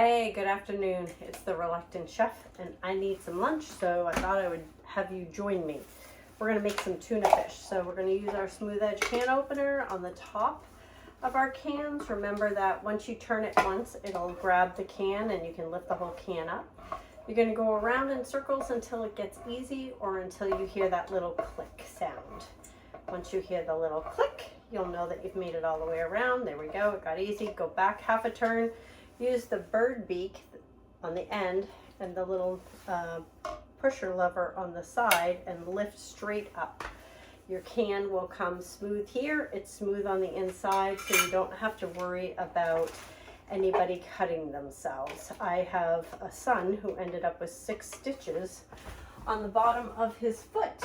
Hey, good afternoon. It's the Reluctant Chef, and I need some lunch, so I thought I would have you join me. We're going to make some tuna fish. So we're going to use our smooth edge can opener on the top of our cans. Remember that once you turn it once, it'll grab the can and you can lift the whole can up. You're going to go around in circles until it gets easy or until you hear that little click sound. Once you hear the little click, you'll know that you've made it all the way around. There we go. It got easy. Go back half a turn. Use the bird beak on the end and the little pusher lever on the side and lift straight up. Your can will come smooth here. It's smooth on the inside, so you don't have to worry about anybody cutting themselves. I have a son who ended up with 6 stitches on the bottom of his foot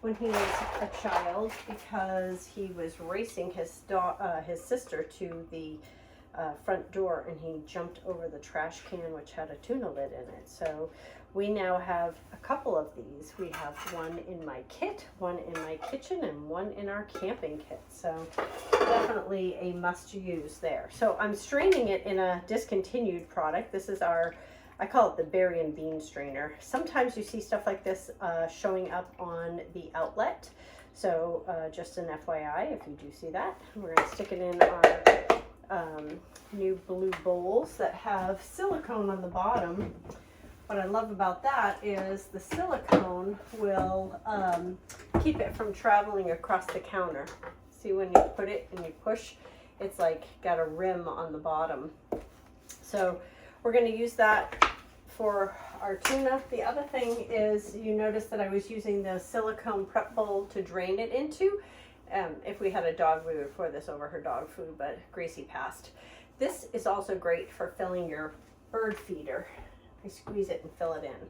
when he was a child because he was racing his sister to the front door and he jumped over the trash can which had a tuna lid in it. So we now have a couple of these. We have one in my kit, one in my kitchen, and one in our camping kit. So definitely a must use there. So I'm straining it in a discontinued product. This is our, I call it the berry and bean strainer. Sometimes you see stuff like this showing up on the outlet. So just an FYI, if you do see that, we're going to stick it in our new blue bowls that have silicone on the bottom. What I love about that is the silicone will keep it from traveling across the counter. See, when you put it and you push, it's like got a rim on the bottom. So we're going to use that for our tuna. The other thing is, you notice that I was using the silicone prep bowl to drain it into. If we had a dog, we would pour this over her dog food, but Gracie passed. This is also great for filling your bird feeder. I squeeze it and fill it in.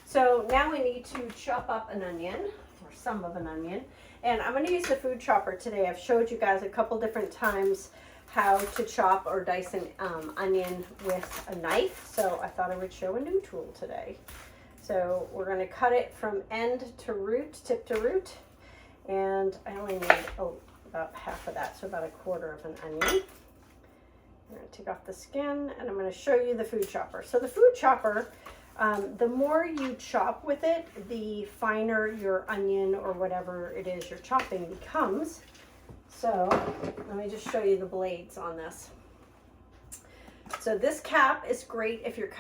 So now we need to chop up an onion, or some of an onion, and I'm going to use the food chopper today. I've showed you guys a couple different times how to chop or dice an onion with a knife, so I thought I would show a new tool today. So we're going to cut it from end to root, tip to root. And I only need about half of that, so about 1/4 of an onion. I'm going to take off the skin and I'm going to show you the food chopper. So the food chopper, the more you chop with it, the finer your onion or whatever it is you're chopping becomes. So let me just show you the blades on this. So this cap is great if you're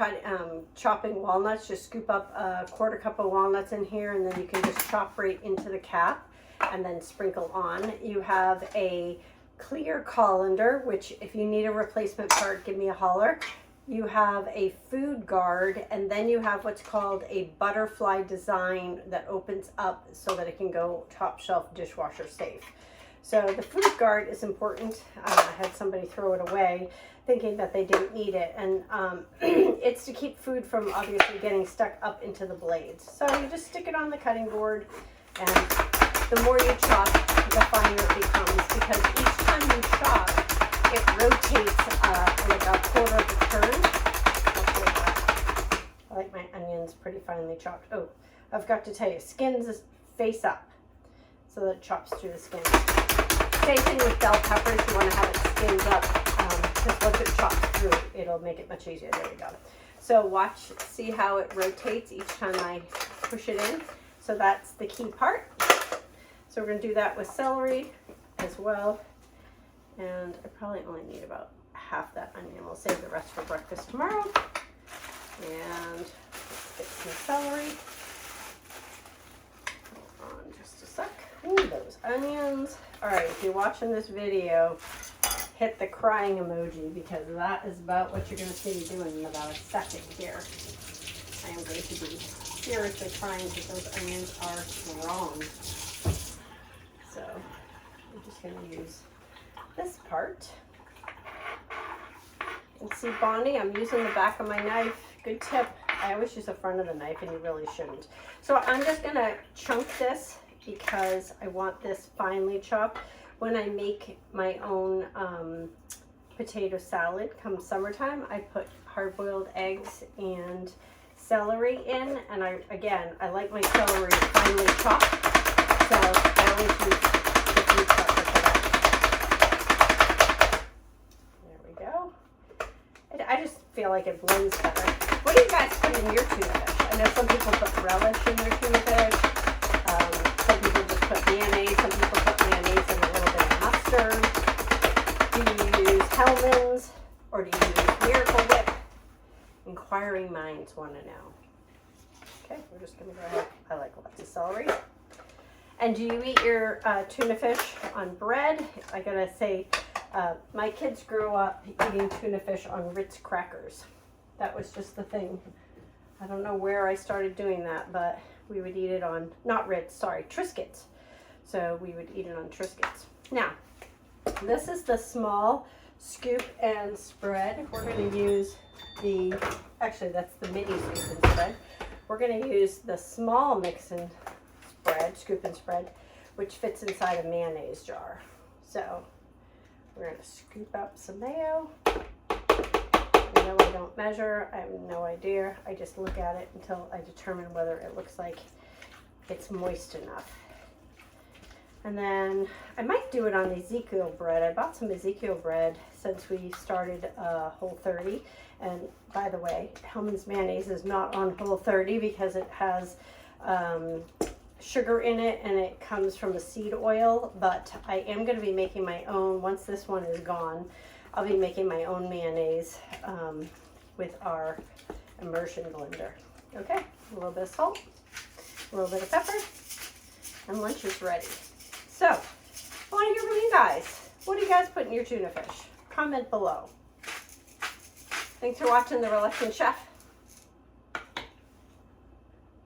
chopping walnuts. Just scoop up a 1/4 cup of walnuts in here and then you can just chop right into the cap and then sprinkle on. You have a clear colander, which if you need a replacement part, give me a holler. You have a food guard, and then you have what's called a butterfly design that opens up so that it can go top shelf dishwasher safe. So the food guard is important. I had somebody throw it away thinking that they didn't need it, and it's to keep food from obviously getting stuck up into the blades. So you just stick it on the cutting board, and the more you chop, the finer it becomes, because each time you chop, it rotates like a 1/4 of a turn. I like my onions pretty finely chopped. Oh, I've got to tell you, skins face up so that it chops through the skin. Same thing with bell peppers. You want to have it skinned up because once it chops through, it'll make it much easier. There we go. So watch, see how it rotates each time I push it in. So that's the key part. So we're going to do that with celery as well. And I probably only need about half that onion. We'll save the rest for breakfast tomorrow. And let's get some celery. Hold on just a sec. Ooh, those onions. All right, if you're watching this video, hit the crying emoji, because that is about what you're going to see me doing in about a second here. I am going to be seriously crying because those onions are strong. So I'm just going to use this part. And see, Bonnie, I'm using the back of my knife. Good tip. I always use the front of the knife, and you really shouldn't. So I'm just going to chunk this because I want this finely chopped. When I make my own potato salad come summertime, I put hard-boiled eggs and celery in, and I like my celery finely chopped, so I always use the food chopper for that. There we go. It I just feel like it blends better. What do you guys put in your tuna fish? I know some people put relish in their tuna fish. Some people just put mayonnaise. Some people put mayonnaise and a little bit of mustard. Do you use Hellmann's or do you use Miracle Whip? Inquiring minds want to know. Okay, we're just going to go ahead. I like lots of celery. And do you eat your tuna fish on bread? I gotta say, my kids grew up eating tuna fish on Ritz crackers. That was just the thing. I don't know where I started doing that, but we would eat it on, not Ritz, sorry, Triscuits. So we would eat it on Triscuits. Now, this is the small scoop and spread. We're gonna use the, actually that's the mini scoop and spread. We're gonna use the small mix and spread, scoop and spread, which fits inside a mayonnaise jar. So we're gonna scoop up some mayo. I know I don't measure, I have no idea. I just look at it until I determine whether it looks like it's moist enough. And then I might do it on Ezekiel bread. I bought some Ezekiel bread since we started Whole30. And by the way, Hellmann's mayonnaise is not on Whole30 because it has sugar in it and it comes from a seed oil. But I am going to be making my own, once this one is gone, I'll be making my own mayonnaise with our immersion blender. Okay, a little bit of salt, a little bit of pepper, and lunch is ready. So, I want to hear from you guys. What do you guys put in your tuna fish? Comment below. Thanks for watching The Reluctant Chef.